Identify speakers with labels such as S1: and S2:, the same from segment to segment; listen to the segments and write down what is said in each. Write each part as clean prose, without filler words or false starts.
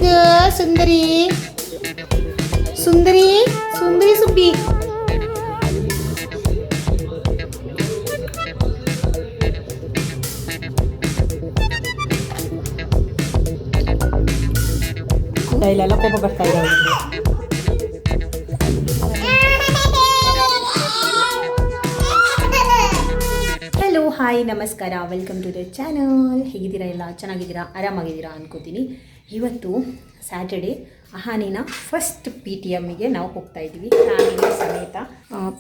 S1: ಯಾರಿದು ಸುಂದರಿ ಸುಂದರಿ ಸುಂದರಿ ಸುಬ್ಬಿ ಇಲ್ಲೆಲ್ಲ ಕೋಪ ಬರ್ತಾ ಇದೆ. ಹಲೋ ಹಾಯ್ ನಮಸ್ಕಾರ, ವೆಲ್ಕಮ್ ಟು ದ ಚಾನಲ್. ಹೇಗಿದ್ದೀರಾ? ಎಲ್ಲ ಚೆನ್ನಾಗಿದ್ದೀರಾ, ಆರಾಮಾಗಿದ್ದೀರಾ ಅನ್ಕೋತೀನಿ. ಇವತ್ತು ಸ್ಯಾಟರ್ಡೇ ಅಹಾನಿನ ಫಸ್ಟ್ PTMಗೆ ನಾವು ಹೋಗ್ತಾ ಇದ್ದೀವಿ ಫ್ಯಾಮಿಲಿ ಸಮೇತ.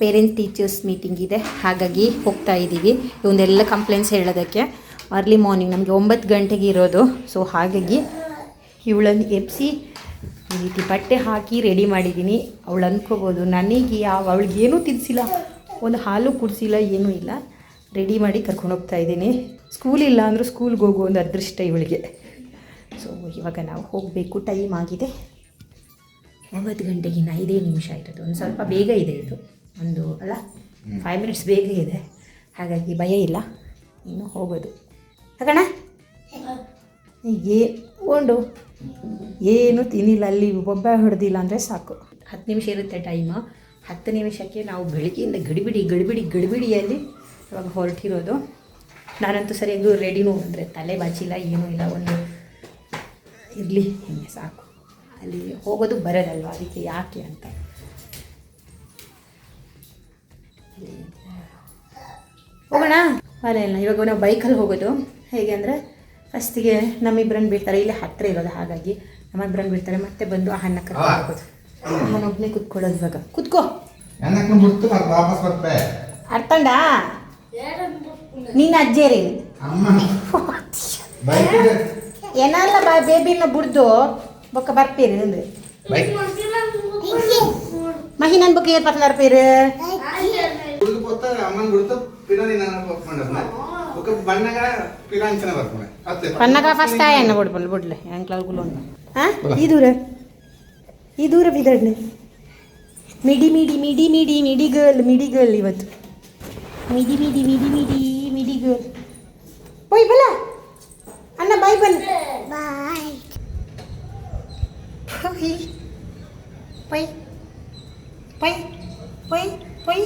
S1: ಪೇರೆಂಟ್ ಟೀಚರ್ಸ್ ಮೀಟಿಂಗ್ ಇದೆ, ಹಾಗಾಗಿ ಹೋಗ್ತಾ ಇದ್ದೀವಿ. ಇವನ್ನೆಲ್ಲ ಕಂಪ್ಲೇಂಟ್ಸ್ ಹೇಳೋದಕ್ಕೆ. ಅರ್ಲಿ ಮಾರ್ನಿಂಗ್ ನಮಗೆ 9 ಗಂಟೆಗೆ ಇರೋದು. ಸೊ ಹಾಗಾಗಿ ಇವಳನ್ನು ಎಬ್ಸಿ ಈ ರೀತಿ ಬಟ್ಟೆ ಹಾಕಿ ರೆಡಿ ಮಾಡಿದ್ದೀನಿ. ಅವಳು ಅಂದ್ಕೋಬೋದು ನನಗೆ ಅವಳಿಗೇನೂ ತಿನ್ನಿಸಿಲ್ಲ, ಒಂದು ಹಾಲು ಕುಡಿಸಿಲ್ಲ, ಏನೂ ಇಲ್ಲ. ರೆಡಿ ಮಾಡಿ ಕರ್ಕೊಂಡು ಹೋಗ್ತಾ ಇದ್ದೀನಿ. ಸ್ಕೂಲ್ ಇಲ್ಲ ಅಂದರೂ ಸ್ಕೂಲ್ಗೆ ಹೋಗೋ ಒಂದು ಅದೃಷ್ಟ ಇವಳಿಗೆ. ಸೊ ಇವಾಗ ನಾವು ಹೋಗಬೇಕು. ಟೈಮ್ ಆಗಿದೆ 9 ಗಂಟೆಗೆ 5 ನಿಮಿಷ ಇರೋದು. ಒಂದು ಸ್ವಲ್ಪ ಬೇಗ ಇದೆ ಇದು, ಒಂದು ಅಲ್ಲ 5 ಮಿನಿಟ್ಸ್ ಬೇಗ ಇದೆ, ಹಾಗಾಗಿ ಭಯ ಇಲ್ಲ. ಇನ್ನು ಹೋಗೋದು ಹಾಗಣ. ಒಂದು ಏನು ತಿನ್ನಿಲ್ಲ, ಅಲ್ಲಿ ಒಬ್ಬ ಹೊಡೆದಿಲ್ಲ ಅಂದರೆ ಸಾಕು. 10 ನಿಮಿಷ ಇರುತ್ತೆ ಟೈಮು. 10 ನಿಮಿಷಕ್ಕೆ ನಾವು ಬೆಳಗ್ಗೆಯಿಂದ ಗಡಿಬಿಡಿಯಲ್ಲಿ ಇವಾಗ ಹೊರಟಿರೋದು. ನಾನಂತೂ ಸರಿಯಾಗಿ ರೆಡಿನೂ ಅಂದರೆ ತಲೆ ಬಾಚಿಲ್ಲ, ಏನೂ ಇಲ್ಲ. ಒಂದು ಇರಲಿ ಹಿಂಗೆ ಸಾಕು. ಅಲ್ಲಿ ಹೋಗೋದು ಬರೋದಲ್ವ, ಅದಕ್ಕೆ ಯಾಕೆ ಅಂತ. ಹೋಗೋಣ ಅಲ್ಲ ಇಲ್ಲ. ಇವಾಗ ನಾವು ಬೈಕಲ್ಲಿ ಹೋಗೋದು. ಹೇಗೆ ಅಂದರೆ ಫಸ್ಟಿಗೆ ನಮ್ಮಿಬ್ಬರನ್ನು ಬಿಡ್ತಾರೆ, ಇಲ್ಲೇ ಹತ್ತಿರ ಇರೋದು, ಹಾಗಾಗಿ ನಮ್ಮಿಬ್ಬರನ್ನು ಬಿಡ್ತಾರೆ. ಮತ್ತೆ ಬಂದು ಆ ಹಣ್ಣ ಕರ್ಕೊಂಡು ಹೋಗೋದು. ನಾನೊಬ್ಬನೇ ಕುತ್ಕೊಳ್ಳೋದು. ಇವಾಗ ಕುತ್ಕೋ, ಅರ್ಥಂಡ ನೀನು ಅಜ್ಜೇರಿ ಏನಲ್ಲ ಬೇಬಿನ ಬುಡ್ದು ಬೊಕ್ಕ ಬರ್ತೀರಿ ಅಂದರೆ ಮಹಿ ನನ್ನ ಬೊಕ್ಕ ಏನು ಪತ್ತನಾರು ಪೇರು ಪನ್ನಗ ಫಸ್ಟ್ ಎಣ್ಣೆ ಕೊಡ್ಬಲ್ಲ ಬಿಡ್ಲೆ ಎಂಕ್ಲಾಲ್ಗುಲು ಈ ದೂರ ಬಿದ್ದಣ್ಣೆ ಮಿಡಿ ಗರ್ಲ್ ಇವತ್ತು ಮಿಡಿ ಗರ್ಲ್. ಓಯ್ ಬಲ ಅಣ್ಣ ಬಾಯ್ ಬಲ್ಲ ಬಾಯ್. ಪೈ ಪೈ ಪೈ ಪೈ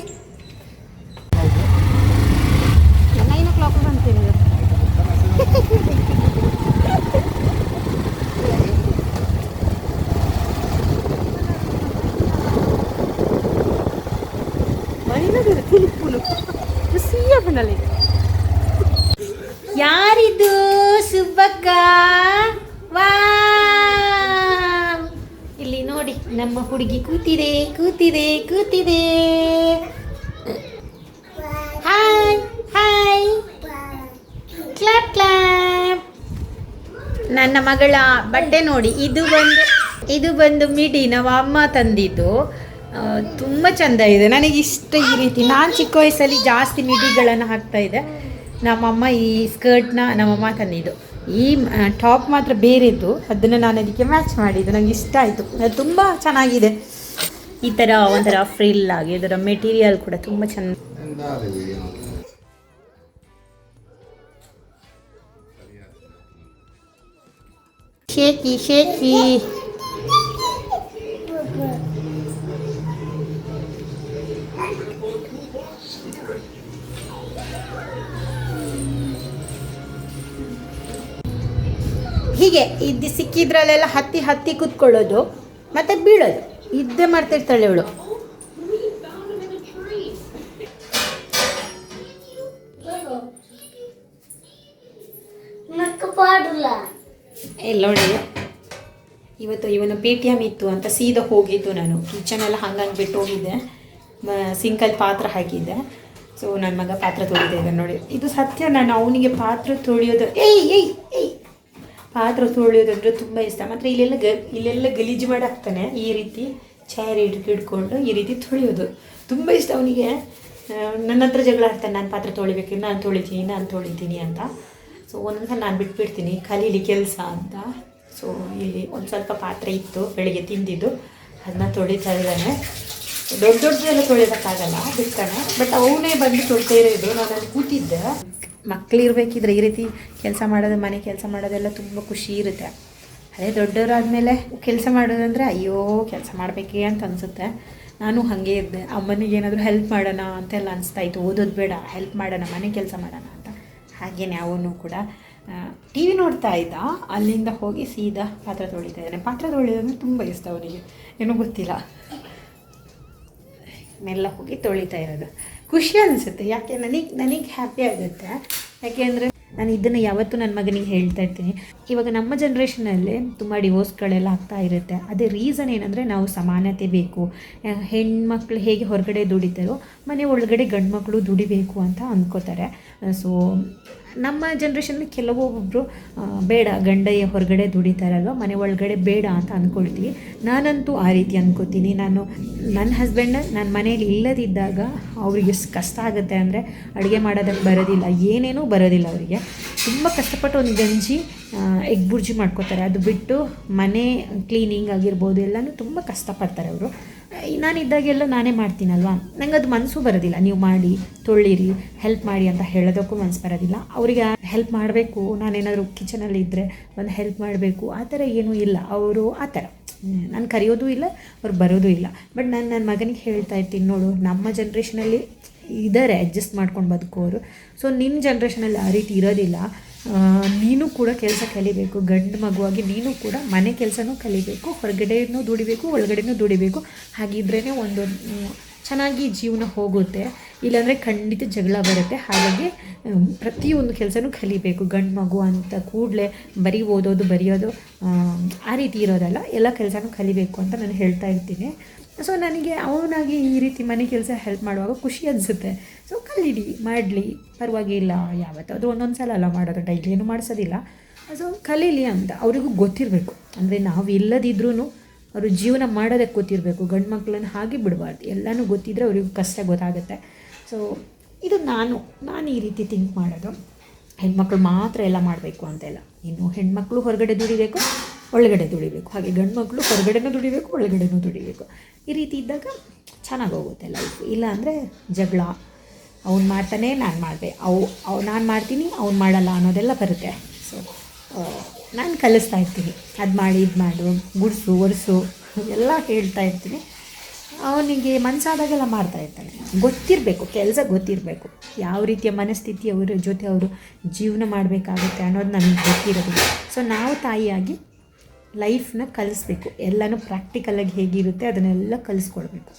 S1: 9 o'clock ಬಂತೀನಿ. ಯಾರಿದು ಸುಬ್ಬಕ್ಕ? ವಾ ಇಲ್ಲಿ ನೋಡಿ, ನಮ್ಮ ಹುಡುಗಿ ಕೂತಿದೆ. Hi hi clap clap. ನನ್ನ ಮಗಳ ಬಟ್ಟೆ ನೋಡಿ. ಇದು ಬಂದು ಮಿಡಿ ನಾವು ಅಮ್ಮ ತಂದಿದ್ದು. ತುಂಬ ಚೆಂದ ಇದೆ, ನನಗೆ ಇಷ್ಟ ಈ ರೀತಿ. ನಾನು ಚಿಕ್ಕ ವಯಸ್ಸಲ್ಲಿ ಜಾಸ್ತಿ ಮಿಡಿಗಳನ್ನು ಹಾಕ್ತಾಯಿದ್ದೆ. ನಮ್ಮಮ್ಮ ಈ ಸ್ಕರ್ಟ್ನ ನಮ್ಮಮ್ಮ ತಂದಿದ್ದು. ಈ ಟಾಪ್ ಮಾತ್ರ ಬೇರೆದ್ದು, ಅದನ್ನು ನಾನು ಅದಕ್ಕೆ ಮ್ಯಾಚ್ ಮಾಡಿದ್ದು. ನನಗೆ ಇಷ್ಟ ಆಯಿತು, ಅದು ತುಂಬ ಚೆನ್ನಾಗಿದೆ. ಈ ಥರ ಒಂಥರ ಫ್ರಿಲ್ ಆಗಿ ಇದರ ಮೆಟೀರಿಯಲ್ ಕೂಡ ತುಂಬ ಚೆಂದ. ಶೇಕಿ ಹೀಗೆ ಇದು ಸಿಕ್ಕಿದ್ರಲ್ಲೆಲ್ಲ ಹತ್ತಿ ಕೂತ್ಕೊಳ್ಳೋದು, ಮತ್ತೆ ಬೀಳೋದು, ಇದ್ದೇ ಮಾಡ್ತಿರ್ತಾಳೆ ಇವಳು. ನೋಡಿ, ಇವತ್ತು ಇವನು PTM ಇತ್ತು ಅಂತ ಸೀದಾ ಹೋಗಿದ್ದು. ನಾನು ಕಿಚನೆಲ್ಲ ಹಂಗಾಗಿ ಬಿಟ್ಟು ಹೋಗಿದ್ದೆ. ಸಿಂಕಲ್ಲಿ ಪಾತ್ರ ಹಾಕಿದ್ದೆ. ಸೊ ನನ್ನ ಮಗ ಪಾತ್ರ ತೊಳಿತಾ ಇದ್ದಾನೆ ನೋಡಿ. ಇದು ಸತ್ಯ, ನಾನು ಅವನಿಗೆ ಪಾತ್ರ ತೊಳೆಯೋದು ಪಾತ್ರ ತೊಳೆಯೋದಂದ್ರೆ ತುಂಬ ಇಷ್ಟ. ಮಾತ್ರ ಇಲ್ಲೆಲ್ಲ ಗಲೀಜು ಮಾಡಿ ಹಾಕ್ತಾನೆ. ಈ ರೀತಿ ಚೇರ್ ಹಿಡ್ಕೊಂಡು ಈ ರೀತಿ ತೊಳೆಯೋದು ತುಂಬ ಇಷ್ಟ ಅವನಿಗೆ. ನನ್ನ ಹತ್ರ ಜಗಳ ಆಡ್ತಾನೆ, ನಾನು ಪಾತ್ರ ತೊಳಿಬೇಕು, ನಾನು ತೊಳಿತೀನಿ ಅಂತ. ಸೊ ಒಂದೊಂದ್ಸಲ ನಾನು ಬಿಟ್ಬಿಡ್ತೀನಿ ಕಲೀಲಿ ಕೆಲಸ ಅಂತ. ಸೊ ಇಲ್ಲಿ ಒಂದು ಸ್ವಲ್ಪ ಪಾತ್ರೆ ಇತ್ತು ಬೆಳಿಗ್ಗೆ ತಿಂದಿದ್ದು, ಅದನ್ನ ತೊಳಿತಾ ಇದ್ದಾನೆ. ದೊಡ್ಡದೆಲ್ಲ ತೊಳೆಯೋದಕ್ಕಾಗಲ್ಲ, ಬಿಡ್ತಾನೆ. ಬಟ್ ಅವನೇ ಬಂದು ತೊಳ್ತಾ ಇರೋದು. ನಾನು ಅಲ್ಲಿ ಕೂತಿದ್ದೆ. ಮಕ್ಕಳಿರ್ಬೇಕಿದ್ರೆ ಈ ರೀತಿ ಕೆಲಸ ಮಾಡೋದು, ಮನೆ ಕೆಲಸ ಮಾಡೋದೆಲ್ಲ ತುಂಬ ಖುಷಿ ಇರುತ್ತೆ. ಅದೇ ದೊಡ್ಡವರಾದಮೇಲೆ ಕೆಲಸ ಮಾಡೋದಂದರೆ ಅಯ್ಯೋ ಕೆಲಸ ಮಾಡಬೇಕೇ ಅಂತ ಅನಿಸುತ್ತೆ. ನಾನು ಹಾಗೆ ಇದ್ದೆ. ಅಮ್ಮನಿಗೆ ಏನಾದರೂ ಹೆಲ್ಪ್ ಮಾಡೋಣ ಅಂತೆಲ್ಲ ಅನಿಸ್ತಾಯಿತ್ತು. ಓದೋದು ಬೇಡ, ಹೆಲ್ಪ್ ಮಾಡೋಣ, ಮನೆ ಕೆಲಸ ಮಾಡೋಣ ಅಂತ. ಹಾಗೆಯೇ ಅವನು ಕೂಡ ಟಿ ವಿ ನೋಡ್ತಾ ಇದ್ದ. ಅಲ್ಲಿಂದ ಹೋಗಿ ಸೀದಾ ಪಾತ್ರೆ ತೊಳಿತಾ ಇದ್ದಾನೆ. ಪಾತ್ರೆ ತೊಳೆಯೋದಂದರೆ ತುಂಬ ಇಷ್ಟ ಅವನಿಗೆ, ಏನೂ ಗೊತ್ತಿಲ್ಲ. ಮೆಲ್ಲ ಹೋಗಿ ತೊಳಿತಾ ಇರೋದು ಖುಷಿ ಅನಿಸುತ್ತೆ. ಯಾಕೆ ನನಗೆ ಹ್ಯಾಪಿ ಆಗುತ್ತೆ. ಯಾಕೆಂದರೆ ನಾನು ಇದನ್ನು ಯಾವತ್ತೂ ನನ್ನ ಮಗನಿಗೆ ಹೇಳ್ತಾ ಇರ್ತೀನಿ. ಇವಾಗ ನಮ್ಮ ಜನ್ರೇಷನಲ್ಲಿ ತುಂಬ ಡಿವೋರ್ಸ್ಗಳೆಲ್ಲ ಆಗ್ತಾ ಇರುತ್ತೆ. ಅದೇ ರೀಸನ್ ಏನಂದರೆ ನಾವು ಸಮಾನತೆ ಬೇಕು. ಹೆಣ್ಮಕ್ಳು ಹೇಗೆ ಹೊರಗಡೆ ದುಡಿತಾರೋ ಮನೆ ಒಳಗಡೆ ಗಂಡು ಮಕ್ಕಳು ದುಡಿಬೇಕು ಅಂತ ಅಂದ್ಕೋತಾರೆ. ಸೊ ನಮ್ಮ ಜನ್ರೇಷನಲ್ಲಿ ಕೆಲವೊಬ್ಬರು ಬೇಡ, ಗಂಡ ಹೊರಗಡೆ ದುಡಿತಾರಲ್ವ, ಮನೆ ಒಳಗಡೆ ಬೇಡ ಅಂತ ಅಂದ್ಕೊಳ್ತೀವಿ. ನಾನಂತೂ ಆ ರೀತಿ ಅಂದ್ಕೋತೀನಿ. ನನ್ನ ಹಸ್ಬೆಂಡ್ ನನ್ನ ಮನೇಲಿ ಇಲ್ಲದಿದ್ದಾಗ ಅವ್ರಿಗೆ ಎಷ್ಟು ಕಷ್ಟ ಆಗುತ್ತೆ ಅಂದರೆ ಅಡುಗೆ ಮಾಡೋದಕ್ಕೆ ಬರೋದಿಲ್ಲ, ಏನೇನೂ ಬರೋದಿಲ್ಲ ಅವರಿಗೆ. ತುಂಬ ಕಷ್ಟಪಟ್ಟು ಒಂದು ಗಂಜಿ ಎಗ್ ಬುರ್ಜಿ ಮಾಡ್ಕೋತಾರೆ. ಅದು ಬಿಟ್ಟು ಮನೆ ಕ್ಲೀನಿಂಗ್ ಆಗಿರ್ಬೋದು ಎಲ್ಲನೂ ತುಂಬ ಕಷ್ಟಪಡ್ತಾರೆ ಅವರು. ನಾನಿದ್ದಾಗೆಲ್ಲ ನಾನೇ ಮಾಡ್ತೀನಲ್ವ, ನಂಗೆ ಅದು ಮನಸ್ಸು ಬರೋದಿಲ್ಲ. ನೀವು ಮಾಡಿ, ತೊಳ್ಳಿರಿ, ಹೆಲ್ಪ್ ಮಾಡಿ ಅಂತ ಹೇಳೋದಕ್ಕೂ ಮನಸ್ಸು ಬರೋದಿಲ್ಲ. ಅವರಿಗೆ ಹೆಲ್ಪ್ ಮಾಡಬೇಕು, ನಾನೇನಾದರೂ ಕಿಚನಲ್ಲಿ ಇದ್ದರೆ ಒಂದು ಹೆಲ್ಪ್ ಮಾಡಬೇಕು ಆ ಥರ ಏನೂ ಇಲ್ಲ. ಅವರು ಆ ಥರ ನಾನು ಕರೆಯೋದು ಇಲ್ಲ, ಅವ್ರು ಬರೋದು ಇಲ್ಲ. ಬಟ್ ನಾನು ನನ್ನ ಮಗನಿಗೆ ಹೇಳ್ತಾ ಇರ್ತೀನಿ, ನೋಡು ನಮ್ಮ ಜನ್ರೇಷನಲ್ಲಿ ಇದ್ದಾರೆ ಅಡ್ಜಸ್ಟ್ ಮಾಡ್ಕೊಂಡು ಬದುಕೋರು. ಸೊ ನಿನ್ನ ಜನ್ರೇಷನಲ್ಲಿ ಆ ರೀತಿ ಇರೋದಿಲ್ಲ. ನೀನು ಕೂಡ ಕೆಲಸ ಕಲಿಬೇಕು. ಗಂಡು ಮಗುವಾಗಿ ನೀನು ಕೂಡ ಮನೆ ಕೆಲಸನೂ ಕಲಿಬೇಕು, ಹೊರಗಡೆನೂ ದುಡಿಬೇಕು, ಒಳಗಡೆನೂ ದುಡಿಬೇಕು. ಹಾಗಿದ್ರೇ ಒಂದು ಚೆನ್ನಾಗಿ ಜೀವನ ಹೋಗುತ್ತೆ. ಇಲ್ಲಾಂದರೆ ಖಂಡಿತ ಜಗಳ ಬರುತ್ತೆ. ಹಾಗಾಗಿ ಪ್ರತಿಯೊಂದು ಕೆಲಸನೂ ಕಲಿಬೇಕು. ಗಂಡು ಮಗು ಅಂತ ಕೂಡಲೇ ಬರೀ ಓದೋದು ಬರೆಯೋದು ಆ ರೀತಿ ಇರೋದಲ್ಲ, ಎಲ್ಲ ಕೆಲಸನೂ ಕಲಿಬೇಕು ಅಂತ ನಾನು ಹೇಳ್ತಾ ಇರ್ತೀನಿ. ಸೊ ನನಗೆ ಅವನಾಗಿ ಈ ರೀತಿ ಮನೆ ಕೆಲಸ ಹೆಲ್ಪ್ ಮಾಡುವಾಗ ಖುಷಿ ಅನಿಸುತ್ತೆ. ಸೊ ಕಲೀಲಿ, ಮಾಡಲಿ, ಪರವಾಗಿಲ್ಲ. ಯಾವತ್ತಾದರೂ ಒಂದೊಂದು ಸಲ ಅಲ್ಲ ಮಾಡೋದು, ಡೈಲಿ ಏನೂ ಮಾಡಿಸೋದಿಲ್ಲ. ಸೊ ಕಲೀಲಿ ಅಂತ ಅವರಿಗೂ ಗೊತ್ತಿರಬೇಕು. ಅಂದರೆ ನಾವು ಇಲ್ಲದಿದ್ರೂ ಅವರು ಜೀವನ ಮಾಡೋದಕ್ಕೆ ಗೊತ್ತಿರಬೇಕು. ಗಂಡು ಮಕ್ಕಳನ್ನು ಹಾಗೆ ಬಿಡಬಾರ್ದು. ಎಲ್ಲನೂ ಗೊತ್ತಿದ್ದರೆ ಅವರಿಗೂ ಕಷ್ಟ ಗೊತ್ತಾಗುತ್ತೆ. ಸೊ ಇದು ನಾನು ಈ ರೀತಿ ಥಿಂಕ್ ಮಾಡೋದು. ಹೆಣ್ಮಕ್ಳು ಮಾತ್ರ ಎಲ್ಲ ಮಾಡಬೇಕು ಅಂತೆಲ್ಲ. ಇನ್ನು ಹೆಣ್ಮಕ್ಳು ಹೊರಗಡೆ ದುಡಿಬೇಕು, ಒಳಗಡೆ ದುಡಿಬೇಕು. ಹಾಗೆ ಗಂಡು ಮಕ್ಕಳು ಹೊರಗಡೆನೂ ದುಡಿಬೇಕು, ಒಳಗಡೆನೂ ದುಡಿಬೇಕು. ಈ ರೀತಿ ಇದ್ದಾಗ ಚೆನ್ನಾಗಿ ಹೋಗುತ್ತೆ ಲೈಫ್. ಇಲ್ಲ ಅಂದರೆ ಜಗಳ, ಅವ್ನು ಮಾಡ್ತಾನೆ ನಾನು ಮಾಡಿದೆ, ನಾನು ಮಾಡ್ತೀನಿ ಅವ್ನು ಮಾಡಲ್ಲ ಅನ್ನೋದೆಲ್ಲ ಬರುತ್ತೆ. ಸೊ ನಾನು ಕಲಿಸ್ತಾ ಇರ್ತೀನಿ, ಅದು ಮಾಡಿ, ಇದು ಮಾಡು, ಗುಡಿಸು, ಒರೆಸು ಎಲ್ಲ ಹೇಳ್ತಾ ಇರ್ತೀನಿ. ಅವನಿಗೆ ಮನಸ್ಸಾದಾಗೆಲ್ಲ ಮಾಡ್ತಾ ಇರ್ತಾನೆ. ಗೊತ್ತಿರಬೇಕು, ಕೆಲಸ ಗೊತ್ತಿರಬೇಕು, ಯಾವ ರೀತಿಯ ಮನಸ್ಥಿತಿ ಅವರ ಜೊತೆ ಅವರು ಜೀವನ ಮಾಡಬೇಕಾಗುತ್ತೆ ಅನ್ನೋದು ನನಗೆ ಗೊತ್ತಿರೋದಿಲ್ಲ. ಸೊ ನಾವು ತಾಯಿಯಾಗಿ ಲೈಫ್ನ ಕಲಿಸ್ಬೇಕು. ಎಲ್ಲನೂ ಪ್ರಾಕ್ಟಿಕಲಾಗಿ ಹೇಗಿರುತ್ತೆ ಅದನ್ನೆಲ್ಲ ಕಲಿಸ್ಕೊಡ್ಬೇಕು.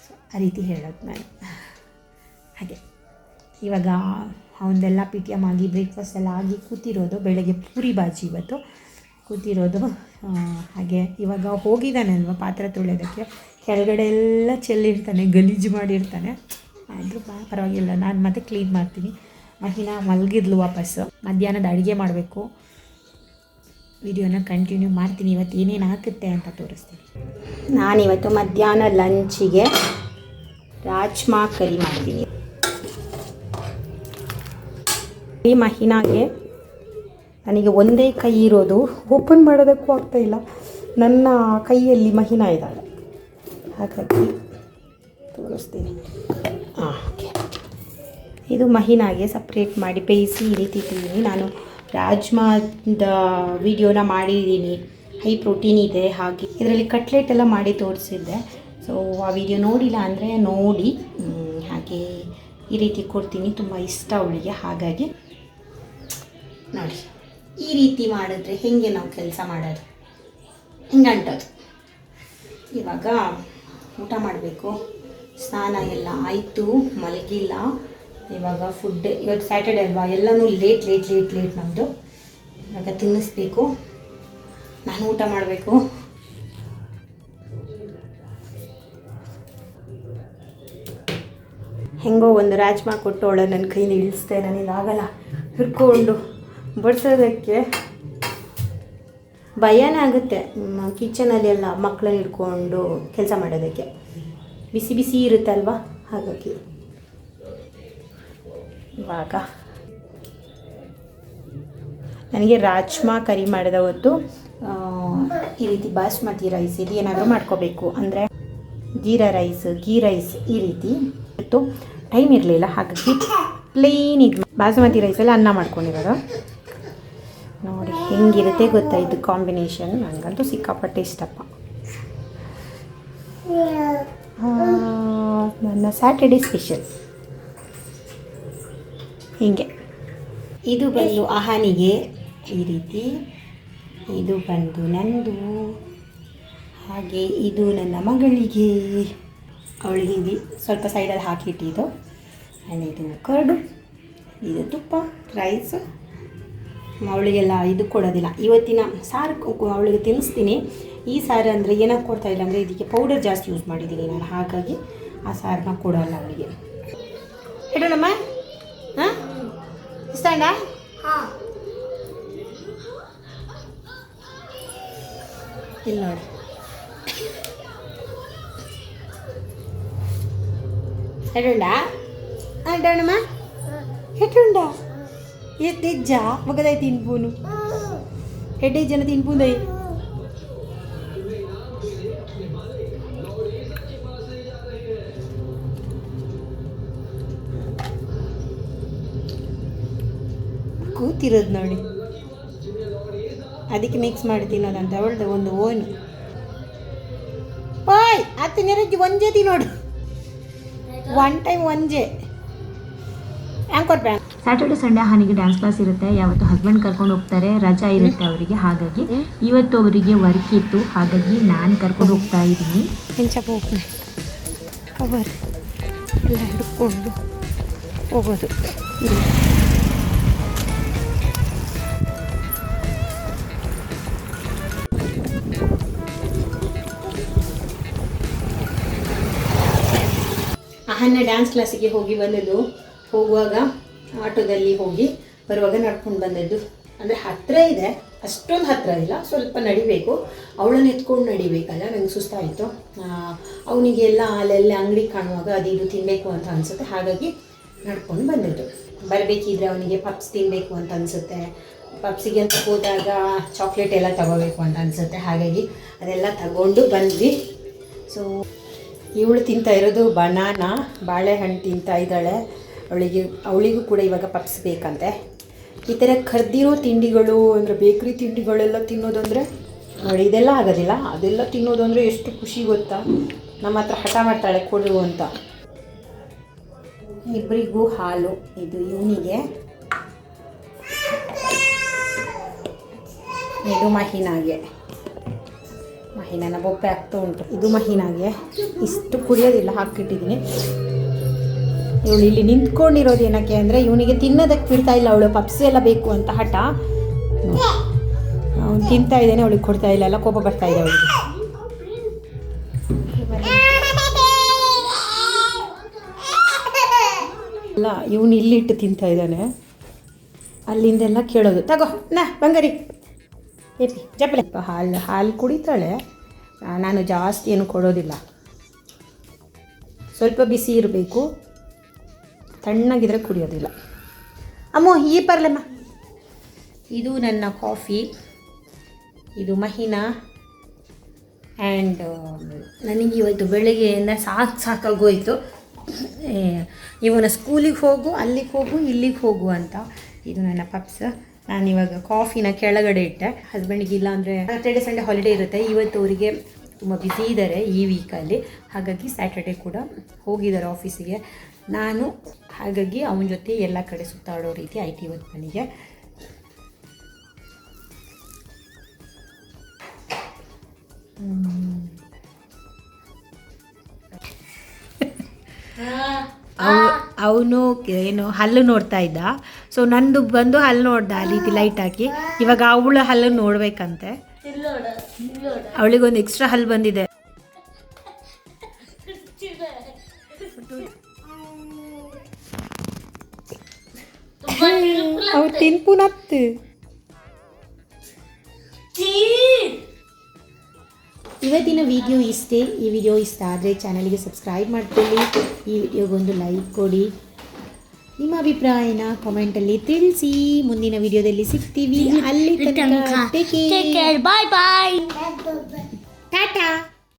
S1: ಸೊ ಆ ರೀತಿ ಹೇಳೋದು ನಾನು. ಹಾಗೆ ಇವಾಗ ಅವನದೆಲ್ಲ ಪಿ ಟಿ ಎಮ್ ಆಗಿ ಬ್ರೇಕ್ಫಾಸ್ಟ್ ಎಲ್ಲ ಆಗಿ ಕೂತಿರೋದು. ಬೆಳಗ್ಗೆ ಪೂರಿ ಬಾಜಿ ಇವತ್ತು ಕೂತಿರೋದು. ಹಾಗೆ ಇವಾಗ ಹೋಗಿದ್ದಾನೆ ಅಲ್ವ ಪಾತ್ರೆ ತೊಳೆಯೋದಕ್ಕೆ, ಕೆಳಗಡೆ ಎಲ್ಲ ಚೆಲ್ಲಿರ್ತಾನೆ, ಗಲೀಜು ಮಾಡಿರ್ತಾನೆ. ಆದರೂ ಪರವಾಗಿಲ್ಲ, ನಾನು ಮತ್ತೆ ಕ್ಲೀನ್ ಮಾಡ್ತೀನಿ. ಮಹಿನಾ ಮಲಗಿದ್ಲು ವಾಪಸ್ಸು. ಮಧ್ಯಾಹ್ನದ ಅಡುಗೆ ಮಾಡಬೇಕು. ವಿಡಿಯೋನ ಕಂಟಿನ್ಯೂ ಮಾಡ್ತೀನಿ. ಇವತ್ತು ಏನೇನು ಹಾಕುತ್ತೆ ಅಂತ ತೋರಿಸ್ತೀನಿ. ನಾನಿವತ್ತು ಮಧ್ಯಾಹ್ನ ಲಂಚಿಗೆ ರಾಜ್ಮಾ ಕರಿ ಮಾಡ್ತೀನಿ. ಈ ಮಹಿನಾಗೆ ನನಗೆ ಒಂದೇ ಕೈ ಇರೋದು, ಓಪನ್ ಮಾಡೋದಕ್ಕೂ ಆಗ್ತಾಯಿಲ್ಲ. ನನ್ನ ಕೈಯಲ್ಲಿ ಮಹಿನಾ ಇದ್ದಾಳೆ, ಹಾಗಾಗಿ ತೋರಿಸ್ತೀನಿ. ಓಕೆ, ಇದು ಮಹಿನಾಗೆ ಸಪ್ರೇಟ್ ಮಾಡಿ ಬೇಯಿಸಿ ಈ ರೀತಿ ಇಟ್ಟಿದ್ದೀನಿ. ನಾನು ರಾಜ್ಮಾದ ವಿಡಿಯೋನ ಮಾಡಿದ್ದೀನಿ, ಹೈ ಪ್ರೋಟೀನ್ ಇದೆ. ಹಾಗೆ ಇದರಲ್ಲಿ ಕಟ್ಲೆಟ್ ಎಲ್ಲ ಮಾಡಿ ತೋರಿಸಿದ್ದೆ. ಸೊ ಆ ವಿಡಿಯೋ ನೋಡಿಲ್ಲ ಅಂದರೆ ನೋಡಿ. ಹಾಗೆ ಈ ರೀತಿ ಕೊಡ್ತೀನಿ, ತುಂಬ ಇಷ್ಟ ಅವಳಿಗೆ. ಹಾಗಾಗಿ ನೋಡಿ, ಈ ರೀತಿ ಮಾಡಿದ್ರೆ ಹೇಗೆ ನಾವು ಕೆಲಸ ಮಾಡೋದು, ಹಿಂಗೆ ಅಂಟೋದು. ಇವಾಗ ಊಟ ಮಾಡಬೇಕು. ಸ್ನಾನ ಎಲ್ಲ ಆಯಿತು, ಮಲಗಿಲ್ಲ. ಇವಾಗ ಫುಡ್, ಇವತ್ತು ಸ್ಯಾಟರ್ಡೇ ಅಲ್ವಾ, ಎಲ್ಲನೂ ಲೇಟ್ ನಮ್ಮದು. ಇವಾಗ ತಿನ್ನಿಸ್ಬೇಕು, ನಾನು ಊಟ ಮಾಡಬೇಕು. ಹೆಂಗೋ ಒಂದು ರಾಜ್ಮಾ ಕೊಟ್ಟು ಅವಳ ನನ್ನ ಕೈಯಿಂದ ಇಳಿಸ್ದೆ. ನನಗಾಗಲ್ಲ ಹಿಡ್ಕೊಂಡು ಬಡಿಸೋದಕ್ಕೆ, ಭಯನೇ ಆಗುತ್ತೆ ಕಿಚನಲ್ಲಿ ಎಲ್ಲ ಮಕ್ಕಳನ್ನ ಹಿಡ್ಕೊಂಡು ಕೆಲಸ ಮಾಡೋದಕ್ಕೆ. ಬಿಸಿ ಬಿಸಿ ಇರುತ್ತಲ್ವ, ಹಾಗಾಗಿ ಇವಾಗ ನನಗೆ ರಾಜ್ಮಾ ಕರಿ ಮಾಡಿದ ಹೊತ್ತು ಈ ರೀತಿ ಬಾಸ್ಮತಿ ರೈಸ್ ಇದು ಏನಾದರೂ ಮಾಡ್ಕೋಬೇಕು. ಅಂದರೆ ಜೀರಾ ರೈಸ್, ಗೀ ರೈಸ್ ಈ ರೀತಿ ಇತ್ತು. ಟೈಮ್ ಇರಲಿಲ್ಲ, ಹಾಗಾಗಿ ಪ್ಲೇನ್ ಇದು ಬಾಸುಮತಿ ರೈಸಲ್ಲಿ ಅನ್ನ ಮಾಡ್ಕೊಂಡಿರೋದು. ನೋಡಿ ಹೆಂಗಿರುತ್ತೆ ಗೊತ್ತಾ ಇದು ಕಾಂಬಿನೇಷನ್. ನನಗಂತೂ ಸಿಕ್ಕಾಪಟ್ಟೆ ಇಷ್ಟಪ್ಪ. ನನ್ನ ಸ್ಯಾಟರ್ಡೇ ಸ್ಪೆಷಲ್ ಹೀಗೆ. ಇದು ಬಂದು ಅಹಾನಿಗೆ ಈ ರೀತಿ, ಇದು ಬಂದು ನಂದು, ಹಾಗೆ ಇದು ನನ್ನ ಮಗಳಿಗೆ, ಅವಳಿಗೆ ಇದು ಸ್ವಲ್ಪ ಸೈಡಲ್ಲಿ ಹಾಕಿಟ್ಟಿದ್ದು. ಆ್ಯಂಡ್ ಇದು ಕರ್ಡು, ಇದು ತುಪ್ಪ, ರೈಸ್. ಅವಳಿಗೆಲ್ಲ ಇದು ಕೊಡೋದಿಲ್ಲ. ಇವತ್ತಿನ ಸಾರು ಅವಳಿಗೆ ತಿನ್ನಿಸ್ತೀನಿ. ಈ ಸಾರು ಅಂದರೆ ಏನಕ್ಕೆ ಕೊಡ್ತಾಯಿಲ್ಲ ಅಂದರೆ ಇದಕ್ಕೆ ಪೌಡರ್ ಜಾಸ್ತಿ ಯೂಸ್ ಮಾಡಿದ್ದೀನಿ ನಾನು, ಹಾಗಾಗಿ ಆ ಸಾರನ್ನ ಕೊಡೋಲ್ಲ ಅವಳಿಗೆ. ಹೇಳೋಣಮ್ಮ, ಹಾಂ ಇಷ್ಟ ಅಣ್ಣ? ಹಾಂ, ಇಲ್ಲಿ ನೋಡಿ. ಹೇಳೋಣ ಹೇಳೋಣಮ್ಮ, ಹೇಳೋಣ తెజ్జ ఒకదై తినిపోను హెడేక్ జన తినిపోంది. ಕೂತಿರೋದು ನೋಡಿ, ಅದಕ್ಕೆ ಮಿಕ್ಸ್ ಮಾಡಿ ತಿನ್ನೋದಂತ ಅವಳ್ದು ಒಂದು ಓನು. ಓಯ್ ಅತ್ತ ನೆರಜಿ ಒಂಜೆ ತಿನ್ನೋಡು, ಒನ್ ಟೈಮ್ ಒಂಜೆ ಹ್ಯಾಂಗೆ ಕೊಟ್ಬೇಡ.
S2: ಸ್ಯಾಟರ್ಡೆ ಸಂಡೇ ಅಹಾನಿಗೆ ಡ್ಯಾನ್ಸ್ ಕ್ಲಾಸ್ ಇರುತ್ತೆ. ಯಾವತ್ತು ಹಸ್ಬೆಂಡ್ ಕರ್ಕೊಂಡು ಹೋಗ್ತಾರೆ, ರಜಾ ಇರುತ್ತೆ ಅವರಿಗೆ. ಹಾಗಾಗಿ ಇವತ್ತು ಅವರಿಗೆ ವರ್ಕ್ ಇತ್ತು, ಹಾಗಾಗಿ ನಾನು ಕರ್ಕೊಂಡು ಹೋಗ್ತಾ ಇದ್ದೀನಿ.
S1: ಹೆಂಚಪ್ಪ ಹೋಗ್ತೀನಿ, ಕವರ್ ಎಲ್ಲ ಹಿಡ್ಕೊಂಡು ಹೋಗೋದು. ಅಹನ್ನ ಡ್ಯಾನ್ಸ್ ಕ್ಲಾಸಿಗೆ ಹೋಗಿ ಬಂದದ್ದು. ಹೋಗುವಾಗ ಆಟೋದಲ್ಲಿ ಹೋಗಿ, ಬರುವಾಗ ನಡ್ಕೊಂಡು ಬಂದದ್ದು. ಅಂದರೆ ಹತ್ತಿರ ಇದೆ, ಅಷ್ಟೊಂದು ಹತ್ತಿರ ಇಲ್ಲ, ಸ್ವಲ್ಪ ನಡಿಬೇಕು. ಅವಳನ್ನು ಎತ್ಕೊಂಡು ನಡಿಬೇಕಲ್ಲ, ನಂಗೆ ಸುಸ್ತಾಯಿತು. ಅವನಿಗೆ ಎಲ್ಲ ಅಲ್ಲೆಲ್ಲ ಅಂಗಡಿ ಕಾಣುವಾಗ ಅದು ಇದು ತಿನ್ನಬೇಕು ಅಂತ ಅನಿಸುತ್ತೆ, ಹಾಗಾಗಿ ನಡ್ಕೊಂಡು ಬಂದದ್ದು. ಬರಬೇಕಿದ್ರೆ ಅವನಿಗೆ ಪಪ್ಸ್ ತಿನ್ನಬೇಕು ಅಂತ ಅನಿಸುತ್ತೆ. ಪಪ್ಸಿಗೆ ಅಂತ ಹೋದಾಗ ಚಾಕ್ಲೇಟ್ ಎಲ್ಲ ತಗೋಬೇಕು ಅಂತ ಅನಿಸುತ್ತೆ, ಹಾಗಾಗಿ ಅದೆಲ್ಲ ತಗೊಂಡು ಬಂದ್ವಿ. ಸೊ ಇವಳು ತಿಂತಾ ಇರೋದು ಬನಾನಾ, ಬಾಳೆಹಣ್ಣು ತಿಂತಾ ಇದ್ದಾಳೆ. ಅವಳಿಗೂ ಕೂಡ ಇವಾಗ ಪಪ್ಸ್ ಬೇಕಂತೆ. ಈ ಥರ ಕರ್ದಿರೋ ತಿಂಡಿಗಳು ಅಂದರೆ ಬೇಕ್ರಿ ತಿಂಡಿಗಳೆಲ್ಲ ತಿನ್ನೋದಂದರೆ ನೋಡಿ, ಇದೆಲ್ಲ ಆಗೋದಿಲ್ಲ. ಅದೆಲ್ಲ ತಿನ್ನೋದು ಅಂದರೆ ಎಷ್ಟು ಖುಷಿ ಗೊತ್ತಾ. ನಮ್ಮ ಹತ್ರ ಹಠ ಮಾಡ್ತಾಳೆ ಕೊಡು ಅಂತ. ಇಬ್ಬರಿಗೂ ಹಾಲು, ಇದು ಇವನಿಗೆ, ಇದು ಮಹಿನಾಗೆ. ಮಹಿನಾನ ಬೊಪ್ಪೆ ಆಗ್ತಾ ಉಂಟು. ಇದು ಮಹಿನಾಗೆ, ಇಷ್ಟು ಕುಡಿಯೋದಿಲ್ಲ, ಹಾಕಿಟ್ಟಿದ್ದೀನಿ. ಇವಳು ಇಲ್ಲಿ ನಿಂತ್ಕೊಂಡಿರೋದು ಏನಕ್ಕೆ ಅಂದರೆ ಇವನಿಗೆ ತಿನ್ನೋದಕ್ಕೆ ಬಿಡ್ತಾ ಇಲ್ಲ ಅವಳು. ಪಪ್ಸ್ ಎಲ್ಲ ಬೇಕು ಅಂತ ಹಠ. ಅವನು ತಿಂತಾ ಇದ್ದಾನೆ, ಅವಳಿಗೆ ಕೊಡ್ತಾ ಇಲ್ಲ, ಎಲ್ಲ ಕೋಪ ಬರ್ತಾ ಇದೆ ಅವಳಿಗೆ. ಅಲ್ಲ, ಇವನು ಇಲ್ಲಿಟ್ಟು ತಿಂತಾ ಇದ್ದಾನೆ, ಅಲ್ಲಿಂದೆಲ್ಲ ಕೇಳೋದು. ತಗೋ ನಾ ಬಂಗಾರಿ ಏಪಿ ಜಪ್ಪಲೆ. ಹಾಲು ಕುಡಿತಾಳೆ, ನಾನು ಜಾಸ್ತಿ ಏನು ಕೊಡೋದಿಲ್ಲ. ಸ್ವಲ್ಪ ಬಿಸಿ ಇರಬೇಕು, ತಣ್ಣಗಿದ್ರೆ ಕುಡಿಯೋದಿಲ್ಲ. ಅಮ್ಮೋ ಈ ಬರಲಮ್ಮ. ಇದು ನನ್ನ ಕಾಫಿ, ಇದು ಮಹಿನಾ. ಆ್ಯಂಡ್ ನನಗೆ ಇವತ್ತು ಬೆಳಗ್ಗೆಯಿಂದ ಸಾಕಾಗೋಯ್ತು. ಇವನ ಸ್ಕೂಲಿಗೆ ಹೋಗು, ಅಲ್ಲಿಗೆ ಹೋಗು, ಇಲ್ಲಿಗೆ ಹೋಗು ಅಂತ. ಇದು ನನ್ನ ಪಪ್ಸ್. ನಾನಿವಾಗ ಕಾಫಿನ ಕೆಳಗಡೆ ಇಟ್ಟೆ. ಹಸ್ಬೆಂಡಿಗೆ ಇಲ್ಲ ಅಂದರೆ ಸ್ಯಾಟರ್ಡೆ ಸಂಡೇ ಹಾಲಿಡೇ ಇರುತ್ತೆ. ಇವತ್ತು ಅವರಿಗೆ ತುಂಬ ಬ್ಯುಸಿ ಇದ್ದಾರೆ ಈ ವೀಕಲ್ಲಿ, ಹಾಗಾಗಿ ಸ್ಯಾಟರ್ಡೆ ಕೂಡ ಹೋಗಿದ್ದಾರೆ ಆಫೀಸಿಗೆ. ನಾನು ಹಾಗಾಗಿ ಅವನ ಜೊತೆ ಎಲ್ಲ ಕಡೆ ಸುತ್ತಾಡೋ ರೀತಿ ಆಯ್ತು ಇವತ್ತು ನನಗೆ. ಅವನು ಏನು ಹಲ್ಲು ನೋಡ್ತಾ ಇದ್ದ. ಸೊ ನಂದು ಬಂದು ಹಲ್ಲು ನೋಡ್ದ ಆ ರೀತಿ ಲೈಟ್ ಹಾಕಿ. ಇವಾಗ ಅವಳ ಹಲ್ಲು ನೋಡ್ಬೇಕಂತೆ. ಅವಳಿಗೊಂದು ಎಕ್ಸ್ಟ್ರಾ ಹಲ್ಲು ಬಂದಿದೆ. ಅವ್ರು ತಿನ್ಪುನತ್ತು. ಇವತ್ತಿನ ವಿಡಿಯೋ ಇಷ್ಟೇ. ಈ ವಿಡಿಯೋ ಇಷ್ಟ ಆದರೆ ಚಾನಲ್ಗೆ ಸಬ್ಸ್ಕ್ರೈಬ್ ಮಾಡ್ಕೊಳ್ಳಿ, ಈ ವಿಡಿಯೋಗೊಂದು ಲೈಕ್ ಕೊಡಿ, ನಿಮ್ಮ ಅಭಿಪ್ರಾಯನ ಕಾಮೆಂಟಲ್ಲಿ ತಿಳಿಸಿ. ಮುಂದಿನ ವಿಡಿಯೋದಲ್ಲಿ ಸಿಗ್ತೀವಿ. ಅಲ್ಲಿ ತನಕ ಟೇಕ್ ಕೇರ್, ಬಾಯ್ ಬಾಯ್, ಟಾಟಾ.